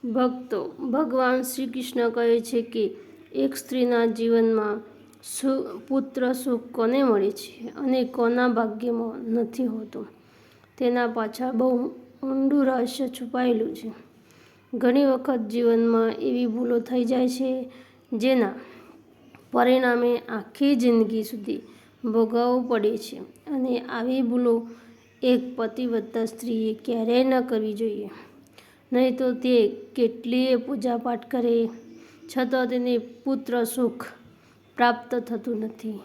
ભક્તો, ભગવાન શ્રી કૃષ્ણ કહે છે કે એક સ્ત્રીના જીવનમાં પુત્ર સુખ કોને મળે છે અને કોના ભાગ્યમાં નથી હોતું, તેના પાછળ બહુ ઊંડું રહસ્ય છુપાયેલું છે. ઘણી વખત જીવનમાં એવી ભૂલો થઈ જાય છે જેના પરિણામે આખી જિંદગી સુધી ભોગવવું પડે છે, અને આવી ભૂલો એક પતિવ્રતા સ્ત્રીએ ક્યારેય ન કરવી જોઈએ. નહીં તો તે કેટલીય પૂજાપાઠ કરે છતાં તેને પુત્ર સુખ પ્રાપ્ત થતું નથી.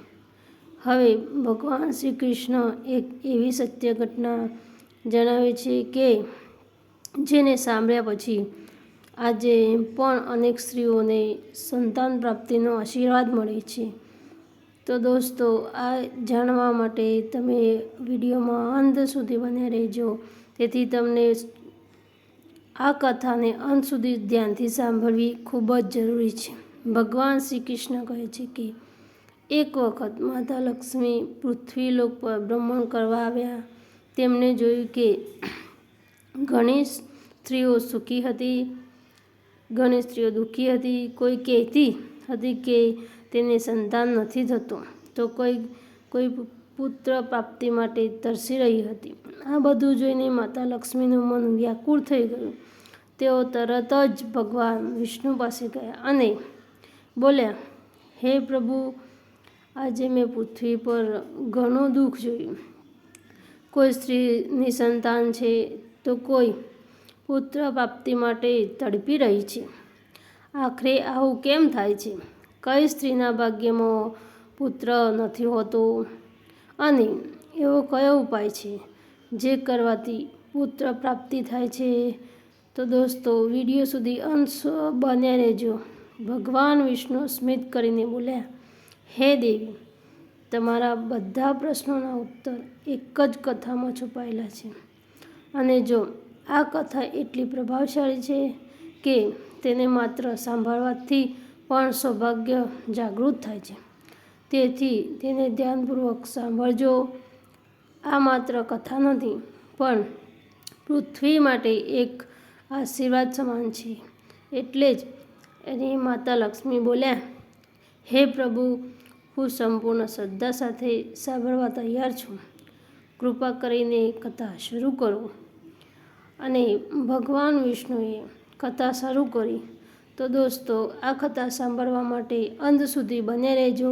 હવે ભગવાન શ્રી કૃષ્ણ એક એવી સત્ય ઘટના જણાવે છે કે જેને સાંભળ્યા પછી આજે પણ અનેક સ્ત્રીઓને સંતાન પ્રાપ્તિનો આશીર્વાદ મળે છે. તો દોસ્તો, આ જાણવા માટે તમે વિડીયોમાં અંત સુધી બન્યા રહેજો, તેથી તમને આ કથાને અંત સુધી ધ્યાનથી સાંભળવી ખૂબ જ જરૂરી છે. ભગવાન શ્રી કૃષ્ણ કહે છે કે એક વખત માતા લક્ષ્મી પૃથ્વીલોક પર ભ્રમણ કરવા આવ્યા. તેમણે જોયું કે ઘણી સ્ત્રીઓ સુખી હતી, ઘણી સ્ત્રીઓ દુઃખી હતી. કોઈ કહેતી હતી કે તેને સંતાન નથી થતું, તો કોઈ પુત્ર પ્રાપ્તિ માટે તરસી રહી હતી. આ બધું જોઈને માતા લક્ષ્મીનું મન વ્યાકુળ થઈ ગયું. તેઓ તરત જ ભગવાન વિષ્ણુ પાસે ગયા અને બોલ્યા, હે પ્રભુ, આજે મેં પૃથ્વી પર ઘણું દુઃખ જોયું. કોઈ સ્ત્રી નિસંતાન છે તો કોઈ પુત્ર પ્રાપ્તિ માટે તડપી રહી છે. આખરે આવું કેમ થાય છે? કઈ સ્ત્રીના ભાગ્યમાં પુત્ર નથી હોતો અને એવો કયો ઉપાય છે જે કરવાથી પુત્ર પ્રાપ્તિ થાય છે? તો દોસ્તો, વિડીયો સુધી અંત બન્યા રહેજો. ભગવાન વિષ્ણુ સ્મિત કરીને બોલ્યા, હે દેવી, તમારા બધા પ્રશ્નોના ઉત્તર એક જ કથામાં છુપાયેલા છે. અને જો આ કથા એટલી પ્રભાવશાળી છે કે તેને માત્ર સાંભળવાથી પણ સૌભાગ્ય જાગૃત થાય છે. તેથી તેને ધ્યાનપૂર્વક સાંભળજો. આ માત્ર કથા નથી, પણ પૃથ્વી માટે એક આશીર્વાદ સમાન છે. એટલે જ એની માતા લક્ષ્મી બોલ્યા, હે પ્રભુ, હું સંપૂર્ણ શ્રદ્ધા સાથે સાંભળવા તૈયાર છું. કૃપા કરીને કથા શરૂ કરો. અને ભગવાન વિષ્ણુએ કથા શરૂ કરી. તો દોસ્તો, આ કથા સાંભળવા માટે અંત સુધી બન્યા રહેજો.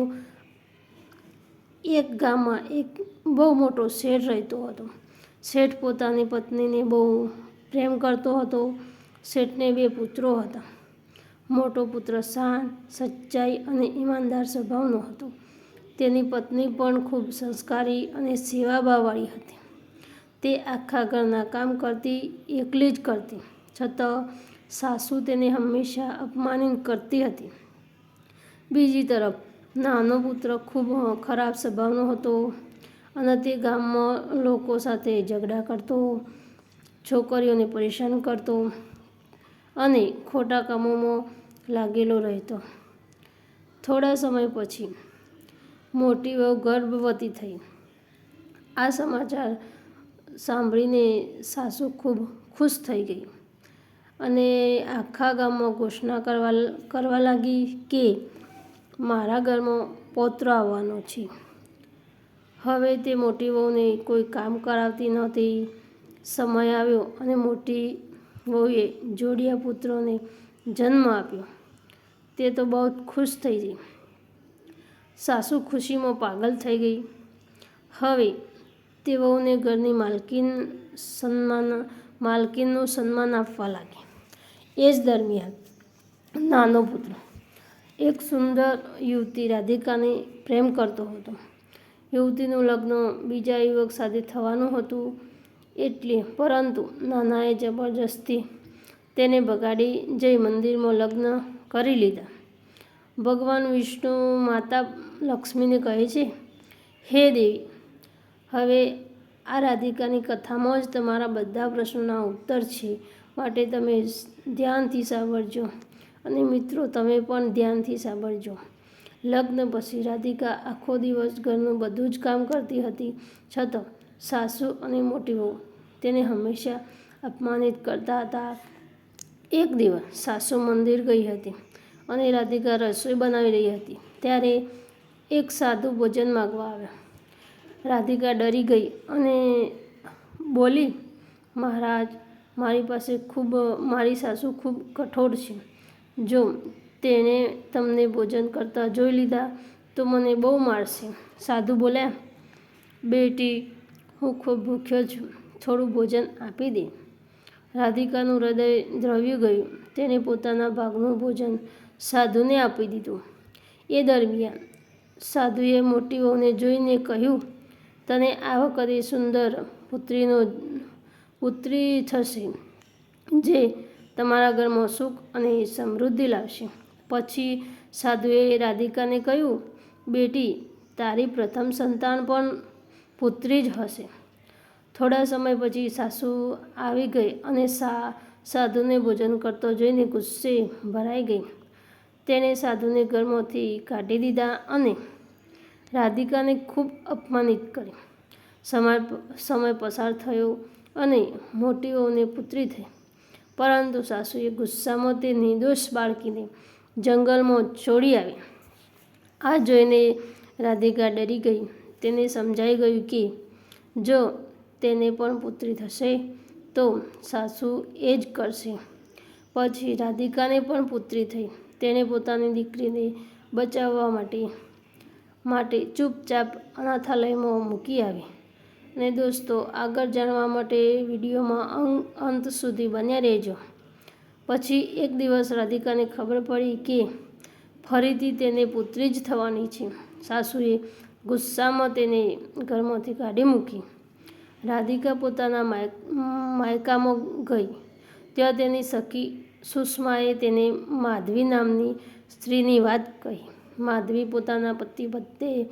એક ગામમાં એક બહુ મોટો શેઠ રહેતો હતો. શેઠ પોતાની પત્નીને બહુ પ્રેમ કરતો હતો. શેઠને 2 પુત્રો હતા. મોટો પુત્ર શાંત, સચ્ચાઈ અને ઈમાનદાર સ્વભાવનો હતો. તેની પત્ની પણ ખૂબ સંસ્કારી અને સેવાભાવવાળી હતી. તે આખા ઘરના કામ કરતી, એકલી જ કરતી. છતાં સાસુ તેને હંમેશા અપમાનિત કરતી હતી. બીજી તરફ નાનો પુત્ર ખૂબ ખરાબ સ્વભાવનો હતો અને તે ગામમાં લોકો સાથે ઝઘડા કરતો, છોકરીઓને પરેશાન કરતો અને ખોટા કામોમાં લાગેલો રહેતો. થોડા સમય પછી મોટી વહુ ગર્ભવતી થઈ. આ સમાચાર સાંભળીને સાસુ ખૂબ ખુશ થઈ ગઈ અને આખા ગામમાં ઘોષણા કરવા લાગી કે મારા ઘરમાં પૌત્ર આવવાનો છે. હવે તે મોટી વહુને કોઈ કામ કરાવતી નહોતી. સમય આવ્યો અને મોટી વહુએ જોડિયા પુત્રોને જન્મ આપ્યો. તે તો બહુ ખુશ થઈ ગઈ. સાસુ ખુશીમાં પાગલ થઈ ગઈ. હવે તે વહુને ઘરની માલકીનનું સન્માન આપવા લાગી. એ જ દરમિયાન નાનો પુત્ર એક સુંદર યુવતી રાધિકાને પ્રેમ કરતો હતો. યુવતીનું લગ્ન બીજા યુવક સાથે થવાનું હતું, પરંતુ નાનાએ જબરજસ્તી તેને બગાડી જઈ મંદિરમાં લગ્ન કરી લીધા. ભગવાન વિષ્ણુ માતા લક્ષ્મીને કહે છે, હે દેવી, હવે આ રાધિકાની કથામાં જ તમારા બધા પ્રશ્નોના ઉત્તર છે, માટે તમે ધ્યાનથી સાંભળજો. અને મિત્રો, તમે પણ ધ્યાનથી સાંભળજો. લગ્ન પછી રાધિકા આખો દિવસ ઘરનું બધું જ કામ કરતી હતી. છતાં સાસુ અને મોટી વહુ તેને હંમેશા અપમાનિત કરતા હતા. એક દિવસ સાસુ મંદિર ગઈ હતી અને રાધિકા રસોઈ બનાવી રહી હતી. ત્યારે એક સાધુ ભોજન માંગવા આવ્યા. રાધિકા ડરી ગઈ અને બોલી, મહારાજ, મારી સાસુ ખૂબ કઠોર છે. જો તેણે તમને ભોજન કરતા જોઈ લીધા તો મને બહુ મારશે. સાધુ બોલ્યા, બેટી, હું ખૂબ ભૂખ્યો છું, થોડું ભોજન આપી દે. રાધિકાનું હૃદય દ્રવ્યું ગયું. તેણે પોતાના ભાગનું ભોજન સાધુને આપી દીધું. એ દરમિયાન સાધુએ મોટી વહુને જોઈને કહ્યું, તને આ વખતે સુંદર પુત્રી થશે, જે તમારા ઘરમાં સુખ અને સમૃદ્ધિ લાવશે. પછી સાધુએ રાધિકાને કહ્યું, બેટી, તારી પ્રથમ સંતાન પણ પુત્રી જ હશે. થોડા સમય પછી સાસુ આવી ગઈ અને સાધુને ભોજન કરતો જોઈને ગુસ્સે ભરાઈ ગઈ. તેણે સાધુને ઘરમાંથી કાઢી દીધા અને રાધિકાને ખૂબ અપમાનિત કરી. સમય પસાર થયો અને મોટી વહુને પુત્રી થઈ, પરંતુ સાસુએ ગુસ્સામાં તે નિર્દોષ બાળકીને જંગલમાં છોડી આવી. આ જોઈને રાધિકા ડરી ગઈ. તેને સમજાઈ ગયું કે જો તેને પણ પુત્રી થશે તો સાસુ એ જ કરશે. પછી રાધિકાને પણ પુત્રી થઈ. તેણે પોતાની દીકરીને બચાવવા માટે ચૂપચાપ અનાથાલયમાં મૂકી આવી. અને દોસ્તો, આગળ જાણવા માટે વિડીયોમાં અંત સુધી બન્યા રહેજો. પછી એક દિવસ રાધિકાને ખબર પડી કે ફરીથી તેને પુત્રી જ થવાની છે. સાસુએ ગુસ્સામાં તેને ઘરમાંથી કાઢી મૂકી. રાધિકા પોતાના માયકામાં ગઈ. ત્યાં તેની સખી સુષમાએ તેને માધવી નામની સ્ત્રીની વાત કહી. માધવી પોતાના પતિ પ્રત્યે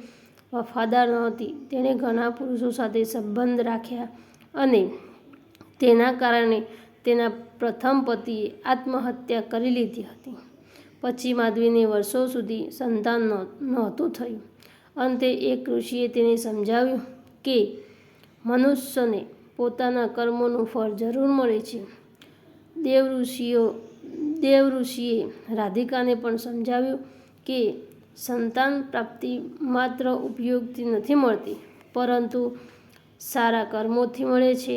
વફાદાર નહોતી. તેણે ઘણા પુરુષો સાથે સંબંધ રાખ્યા અને તેના કારણે તેના પ્રથમ પતિએ આત્મહત્યા કરી લીધી હતી. પછી માધવીને વર્ષો સુધી સંતાન નહોતું થયું. અંતે એક ઋષિએ તેને સમજાવ્યું કે મનુષ્યને પોતાના કર્મોનું ફળ જરૂર મળે છે. દેવ ઋષિએ રાધિકાને પણ સમજાવ્યું કે સંતાન પ્રાપ્તિ માત્ર ઉપયોગથી નથી મળતી, પરંતુ સારા કર્મોથી મળે છે.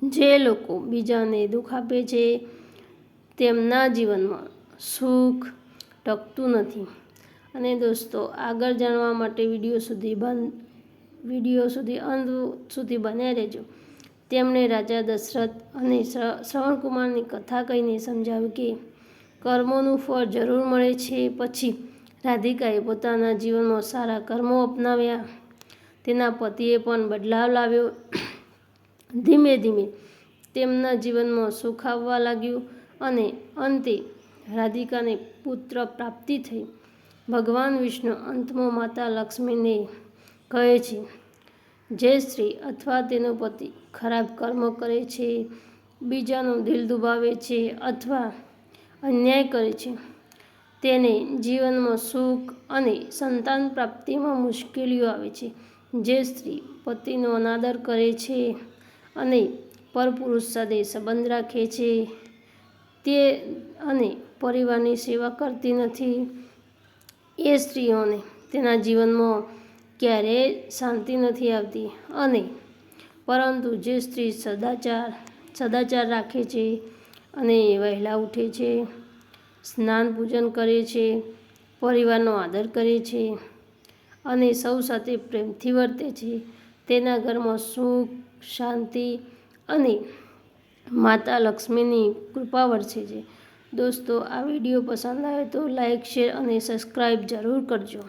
જે લોકો બીજાને દુઃખ આપે છે તેમના જીવનમાં સુખ ટકતું નથી. અને દોસ્તો, આગળ જાણવા માટે વિડીયો સુધી અંત સુધી બન્યા રહેજો. તેમણે રાજા દશરથ અને શ્રવણકુમારની કથા કહીને સમજાવ્યું કે કર્મોનું ફળ જરૂર મળે છે. પછી રાધિકાએ પોતાના જીવનમાં સારા કર્મો અપનાવ્યા. તેના પતિએ પણ બદલાવ લાવ્યો. ધીમે ધીમે તેમના જીવનમાં સુખ આવવા લાગ્યું અને અંતે રાધિકાને પુત્ર પ્રાપ્તિ થઈ. ભગવાન વિષ્ણુ અંતમાં માતા લક્ષ્મીને કહે છે, જે સ્ત્રી અથવા તેનો પતિ ખરાબ કર્મ કરે છે, બીજાનું દિલ દુભાવે છે અથવા અન્યાય કરે છે, તેને જીવનમાં સુખ અને સંતાન પ્રાપ્તિમાં મુશ્કેલીઓ આવે છે. જે સ્ત્રી પતિનો અનાદર કરે છે અને પરપુરુષ સાથે સંબંધ રાખે છે અને પરિવારની સેવા કરતી નથી, એ સ્ત્રીઓને તેના જીવનમાં ક્યારેય શાંતિ નથી આવતી. પરંતુ જે સ્ત્રી સદાચાર રાખે છે અને વહેલા ઉઠે છે, સ્નાન પૂજન કરે છે, પરિવારનો આદર કરે છે અને સૌ સાથે પ્રેમથી વર્તે છે, તેના ઘરમાં સુખ, શાંતિ અને માતા લક્ષ્મીની કૃપા વરસે છે. દોસ્તો, આ વિડીયો પસંદ આવે તો લાઈક, શેર અને સબસ્ક્રાઈબ જરૂર કરજો.